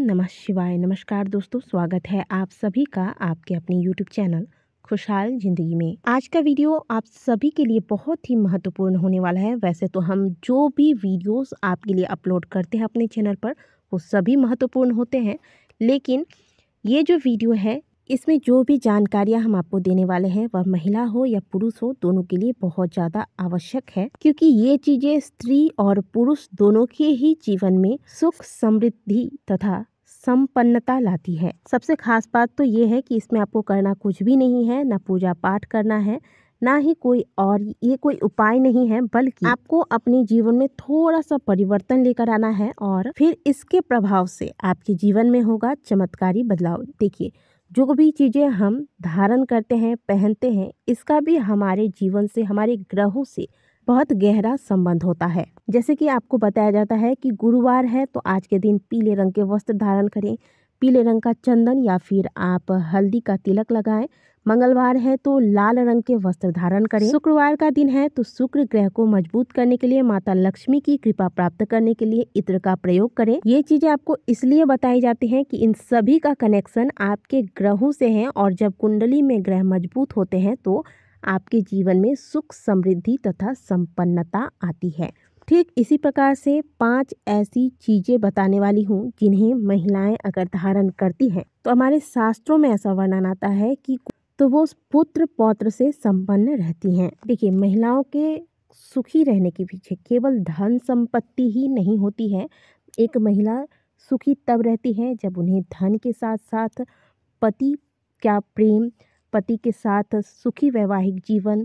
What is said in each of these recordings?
नमः शिवाय। नमस्कार दोस्तों, स्वागत है आप सभी का आपके अपने यूट्यूब चैनल खुशहाल जिंदगी में। आज का वीडियो आप सभी के लिए बहुत ही महत्वपूर्ण होने वाला है। वैसे तो हम जो भी वीडियोस आपके लिए अपलोड करते हैं अपने चैनल पर वो सभी महत्वपूर्ण होते हैं, लेकिन ये जो वीडियो है इसमें जो भी जानकारियां हम आपको देने वाले हैं वह महिला हो या पुरुष हो, दोनों के लिए बहुत ज़्यादा आवश्यक है, क्योंकि ये चीज़ें स्त्री और पुरुष दोनों के ही जीवन में सुख, समृद्धि तथा संपन्नता लाती है। सबसे खास बात तो ये है कि इसमें आपको करना कुछ भी नहीं है, ना पूजा पाठ करना है, ना ही कोई और ये कोई उपाय नहीं है, बल्कि आपको अपने जीवन में थोड़ा सा परिवर्तन लेकर आना है और फिर इसके प्रभाव से आपके जीवन में होगा चमत्कारी बदलाव। देखिए, जो भी चीज़ें हम धारण करते हैं, पहनते हैं, इसका भी हमारे जीवन से, हमारे ग्रहों से बहुत गहरा संबंध होता है। जैसे कि आपको बताया जाता है कि गुरुवार है तो आज के दिन पीले रंग के वस्त्र धारण करें, पीले रंग का चंदन या फिर आप हल्दी का तिलक लगाएं। मंगलवार है तो लाल रंग के वस्त्र धारण करें। शुक्रवार का दिन है तो शुक्र ग्रह को मजबूत करने के लिए, माता लक्ष्मी की कृपा प्राप्त करने के लिए इत्र का प्रयोग करें। ये चीजें आपको इसलिए बताई जाती हैं कि इन सभी का कनेक्शन आपके ग्रहों से है, और जब कुंडली में ग्रह मजबूत होते हैं तो आपके जीवन में सुख, समृद्धि तथा संपन्नता आती है। ठीक इसी प्रकार से 5 ऐसी चीजें बताने वाली हूँ जिन्हें महिलाएं अगर धारण करती हैं तो हमारे शास्त्रों में ऐसा वर्णन आता है कि तो वो पुत्र पौत्र से संपन्न रहती हैं। देखिए, महिलाओं के सुखी रहने के पीछे केवल धन संपत्ति ही नहीं होती है। एक महिला सुखी तब रहती है जब उन्हें धन के साथ साथ पति का प्रेम, पति के साथ सुखी वैवाहिक जीवन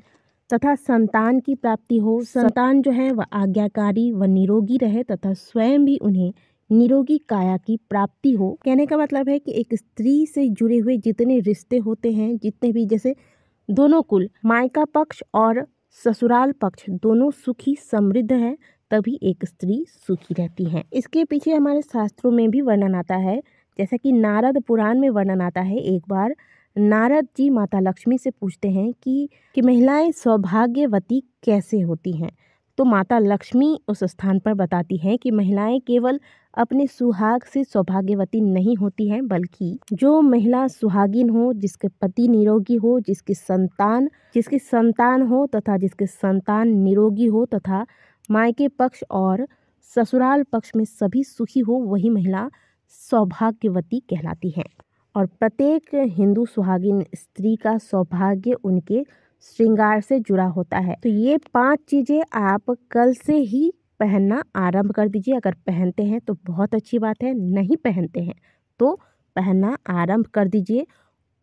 तथा संतान की प्राप्ति हो। संतान जो है वह आज्ञाकारी व निरोगी रहे तथा स्वयं भी उन्हें निरोगी काया की प्राप्ति हो। कहने का मतलब है कि एक स्त्री से जुड़े हुए जितने रिश्ते होते हैं, जितने भी, जैसे दोनों कुल, मायका पक्ष और ससुराल पक्ष दोनों सुखी समृद्ध है, तभी एक स्त्री सुखी रहती है। इसके पीछे हमारे शास्त्रों में भी वर्णन आता है। जैसा कि नारद पुराण में वर्णन आता है, एक बार नारद जी माता लक्ष्मी से पूछते हैं कि महिलाएं सौभाग्यवती कैसे होती हैं। तो माता लक्ष्मी उस स्थान पर बताती हैं कि महिलाएं केवल अपने सुहाग से सौभाग्यवती नहीं होती हैं, बल्कि जो महिला सुहागिन हो, जिसके पति निरोगी हो, जिसकी संतान हो तथा जिसके संतान निरोगी हो तथा मायके पक्ष और ससुराल पक्ष में सभी सुखी हो, वही महिला सौभाग्यवती कहलाती है। और प्रत्येक हिंदू सुहागिन स्त्री का सौभाग्य उनके श्रृंगार से जुड़ा होता है। तो ये 5 चीज़ें आप कल से ही पहनना आरंभ कर दीजिए। अगर पहनते हैं तो बहुत अच्छी बात है, नहीं पहनते हैं तो पहनना आरंभ कर दीजिए।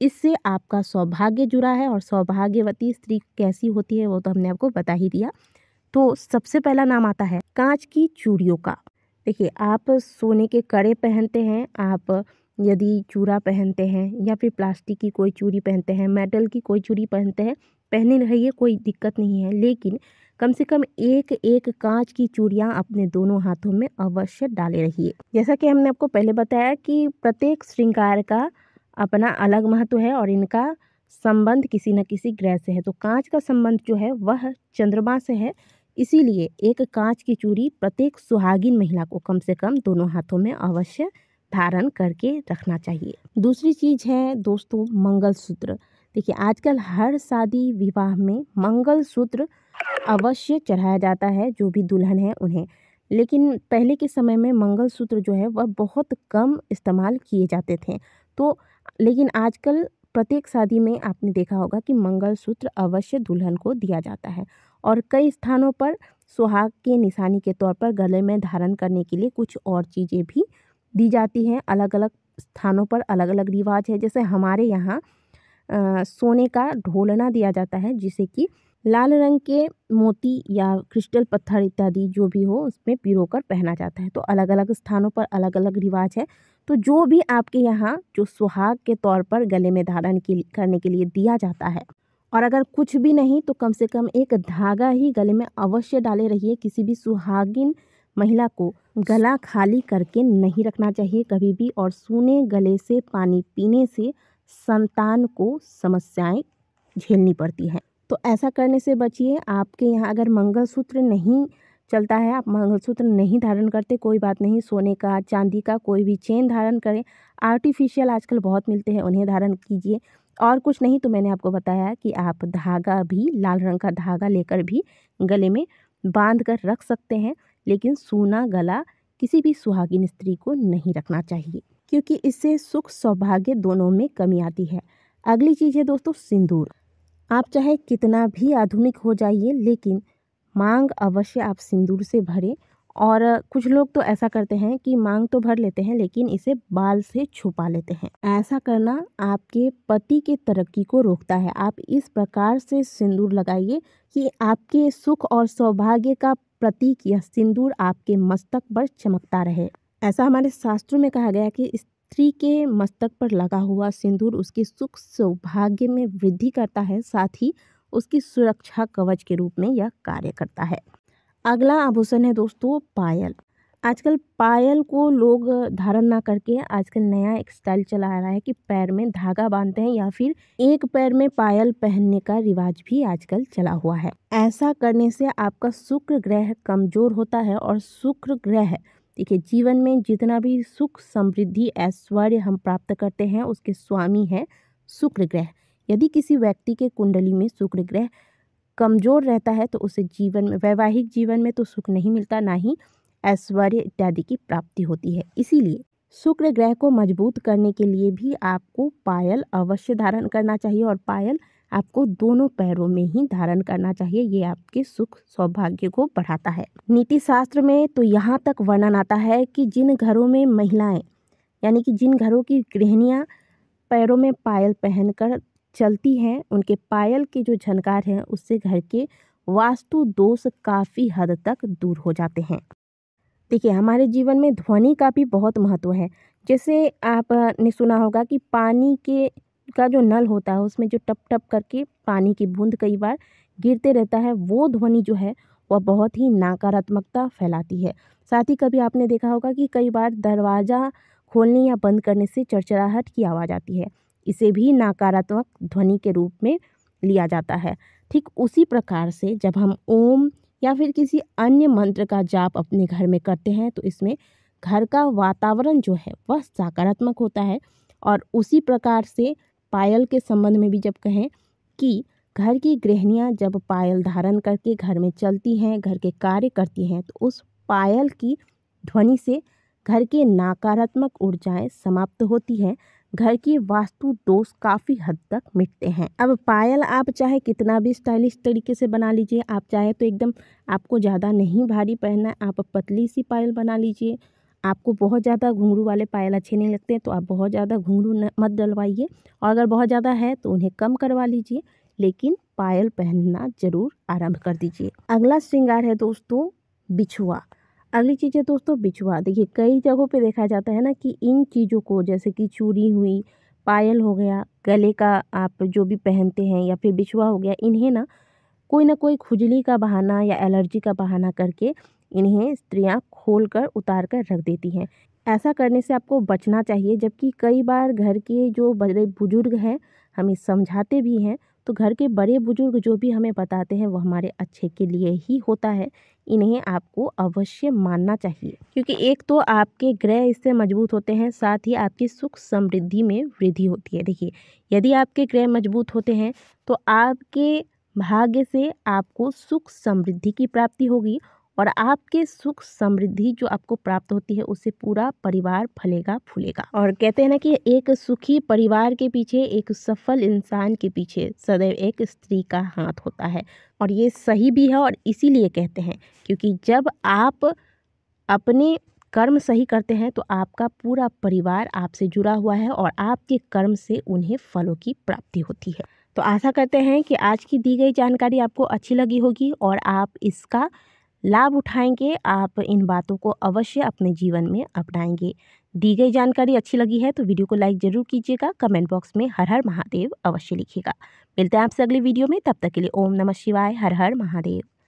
इससे आपका सौभाग्य जुड़ा है, और सौभाग्यवती स्त्री कैसी होती है वो तो हमने आपको बता ही दिया। तो सबसे पहला नाम आता है कांच की चूड़ियों का। देखिए, आप सोने के कड़े पहनते हैं, आप यदि चूड़ा पहनते हैं या फिर प्लास्टिक की कोई चूड़ी पहनते हैं, मेटल की कोई चूड़ी पहनते हैं, पहने रहिए, कोई दिक्कत नहीं है, लेकिन कम से कम एक कांच की चूड़ियाँ अपने दोनों हाथों में अवश्य डाले रहिए। जैसा कि हमने आपको पहले बताया कि प्रत्येक श्रृंगार का अपना अलग महत्व है और इनका संबंध किसी न किसी ग्रह से है। तो कांच का संबंध जो है वह चंद्रमा से है, इसीलिए एक कांच की चूड़ी प्रत्येक सुहागिन महिला को कम से कम दोनों हाथों में अवश्य धारण करके रखना चाहिए। दूसरी चीज़ है दोस्तों मंगलसूत्र। देखिए, आजकल हर शादी विवाह में मंगलसूत्र अवश्य चढ़ाया जाता है, जो भी दुल्हन है उन्हें, लेकिन पहले के समय में मंगलसूत्र जो है वह बहुत कम इस्तेमाल किए जाते थे। तो लेकिन आजकल प्रत्येक शादी में आपने देखा होगा कि मंगलसूत्र अवश्य दुल्हन को दिया जाता है, और कई स्थानों पर सुहाग के निशानी के तौर पर गले में धारण करने के लिए कुछ और चीज़ें भी दी जाती हैं। अलग अलग स्थानों पर अलग अलग रिवाज है। जैसे हमारे यहाँ सोने का ढोलना दिया जाता है, जिसे कि लाल रंग के मोती या क्रिस्टल पत्थर इत्यादि जो भी हो उसमें पिरोकर पहना जाता है। तो अलग अलग स्थानों पर अलग अलग रिवाज है। तो जो भी आपके यहाँ जो सुहाग के तौर पर गले में धारण करने के लिए दिया जाता है, और अगर कुछ भी नहीं तो कम से कम एक धागा ही गले में अवश्य डाले रहिए। किसी भी सुहागिन महिला को गला खाली करके नहीं रखना चाहिए कभी भी, और सूने गले से पानी पीने से संतान को समस्याएं झेलनी पड़ती हैं। तो ऐसा करने से बचिए। आपके यहाँ अगर मंगलसूत्र नहीं चलता है, आप मंगलसूत्र नहीं धारण करते, कोई बात नहीं, सोने का, चांदी का कोई भी चेन धारण करें। आर्टिफिशियल आजकल बहुत मिलते हैं, उन्हें धारण कीजिए। और कुछ नहीं तो मैंने आपको बताया कि आप धागा भी, लाल रंग का धागा लेकर भी गले में बांध कर रख सकते हैं, लेकिन सूना गला किसी भी सुहागिन स्त्री को नहीं रखना चाहिए, क्योंकि इससे सुख सौभाग्य दोनों में कमी आती है। अगली चीज़ है दोस्तों सिंदूर। आप चाहे कितना भी आधुनिक हो जाइए, लेकिन मांग अवश्य आप सिंदूर से भरें। और कुछ लोग तो ऐसा करते हैं कि मांग तो भर लेते हैं, लेकिन इसे बाल से छुपा लेते हैं। ऐसा करना आपके पति के तरक्की को रोकता है। आप इस प्रकार से सिंदूर लगाइए कि आपके सुख और सौभाग्य का प्रतीक यह सिंदूर आपके मस्तक पर चमकता रहे। ऐसा हमारे शास्त्रों में कहा गया है कि स्त्री के मस्तक पर लगा हुआ सिंदूर उसके सुख सौभाग्य में वृद्धि करता है, साथ ही उसकी सुरक्षा कवच के रूप में यह कार्य करता है। अगला आभूषण है दोस्तों पायल। आजकल पायल को लोग धारण ना करके आजकल नया एक स्टाइल चला आ रहा है कि पैर में धागा बांधते हैं, या फिर एक पैर में पायल पहनने का रिवाज भी आजकल चला हुआ है। ऐसा करने से आपका शुक्र ग्रह कमजोर होता है, और शुक्र ग्रह देखिए, जीवन में जितना भी सुख समृद्धि ऐश्वर्य हम प्राप्त करते हैं उसके स्वामी है शुक्र ग्रह। यदि किसी व्यक्ति के कुंडली में शुक्र ग्रह कमजोर रहता है तो उसे जीवन में, वैवाहिक जीवन में तो सुख नहीं मिलता, ना ही ऐश्वर्य इत्यादि की प्राप्ति होती है। इसीलिए शुक्र ग्रह को मजबूत करने के लिए भी आपको पायल अवश्य धारण करना चाहिए, और पायल आपको दोनों पैरों में ही धारण करना चाहिए। ये आपके सुख सौभाग्य को बढ़ाता है। नीति शास्त्र में तो यहाँ तक वर्णन आता है कि जिन घरों में महिलाएं, यानी कि जिन घरों की गृहिणियां पैरों में पायल पहनकर चलती हैं, उनके पायल के जो झनकार हैं उससे घर के वास्तु दोष काफ़ी हद तक दूर हो जाते हैं। देखिए, हमारे जीवन में ध्वनि का भी बहुत महत्व है। जैसे आपने सुना होगा कि पानी के का जो नल होता है उसमें जो टप टप करके पानी की बूंद कई बार गिरते रहता है, वो ध्वनि जो है वह बहुत ही नकारात्मकता फैलाती है। साथ ही कभी आपने देखा होगा कि कई बार दरवाज़ा खोलने या बंद करने से चरचराहट की आवाज़ आती है, इसे भी नकारात्मक ध्वनि के रूप में लिया जाता है। ठीक उसी प्रकार से जब हम ओम या फिर किसी अन्य मंत्र का जाप अपने घर में करते हैं तो इसमें घर का वातावरण जो है वह सकारात्मक होता है। और उसी प्रकार से पायल के संबंध में भी जब कहें कि घर की गृहिणियां जब पायल धारण करके घर में चलती हैं, घर के कार्य करती हैं, तो उस पायल की ध्वनि से घर के नकारात्मक ऊर्जाएं समाप्त होती हैं, घर की वास्तु दोष काफ़ी हद तक मिटते हैं। अब पायल आप चाहे कितना भी स्टाइलिश तरीके से बना लीजिए, आप चाहे तो एकदम आपको ज़्यादा नहीं भारी पहनना है, आप पतली सी पायल बना लीजिए। आपको बहुत ज़्यादा घुंघरू वाले पायल अच्छे नहीं लगते तो आप बहुत ज़्यादा घुंघरू मत डलवाइए, और अगर बहुत ज़्यादा है तो उन्हें कम करवा लीजिए, लेकिन पायल पहनना ज़रूर आरंभ कर दीजिए। अगला श्रृंगार है दोस्तों बिछुआ। अगली चीज़ है दोस्तों बिछुआ। देखिए, कई जगहों पे देखा जाता है ना कि इन चीज़ों को, जैसे कि चूड़ी हुई, पायल हो गया, गले का आप जो भी पहनते हैं, या फिर बिछुआ हो गया, इन्हें ना कोई खुजली का बहाना या एलर्जी का बहाना करके इन्हें स्त्रियां खोल कर उतार कर रख देती हैं। ऐसा करने से आपको बचना चाहिए। जबकि कई बार घर के जो बड़े बुजुर्ग हैं हमें समझाते भी हैं, तो घर के बड़े बुजुर्ग जो भी हमें बताते हैं वो हमारे अच्छे के लिए ही होता है। इन्हें आपको अवश्य मानना चाहिए, क्योंकि एक तो आपके ग्रह इससे मजबूत होते हैं, साथ ही आपकी सुख समृद्धि में वृद्धि होती है। देखिए, यदि आपके ग्रह मजबूत होते हैं तो आपके भाग्य से आपको सुख समृद्धि की प्राप्ति होगी, और आपके सुख समृद्धि जो आपको प्राप्त होती है उससे पूरा परिवार फलेगा फूलेगा। और कहते हैं ना कि एक सुखी परिवार के पीछे, एक सफल इंसान के पीछे सदैव एक स्त्री का हाथ होता है। और ये सही भी है, और इसीलिए कहते हैं क्योंकि जब आप अपने कर्म सही करते हैं तो आपका पूरा परिवार आपसे जुड़ा हुआ है, और आपके कर्म से उन्हें फलों की प्राप्ति होती है। तो आशा करते हैं कि आज की दी गई जानकारी आपको अच्छी लगी होगी और आप इसका लाभ उठाएंगे। आप इन बातों को अवश्य अपने जीवन में अपनाएंगे। दी गई जानकारी अच्छी लगी है तो वीडियो को लाइक ज़रूर कीजिएगा। कमेंट बॉक्स में हर हर महादेव अवश्य लिखिएगा। मिलते हैं आपसे अगली वीडियो में, तब तक के लिए ओम नमः शिवाय, हर हर महादेव।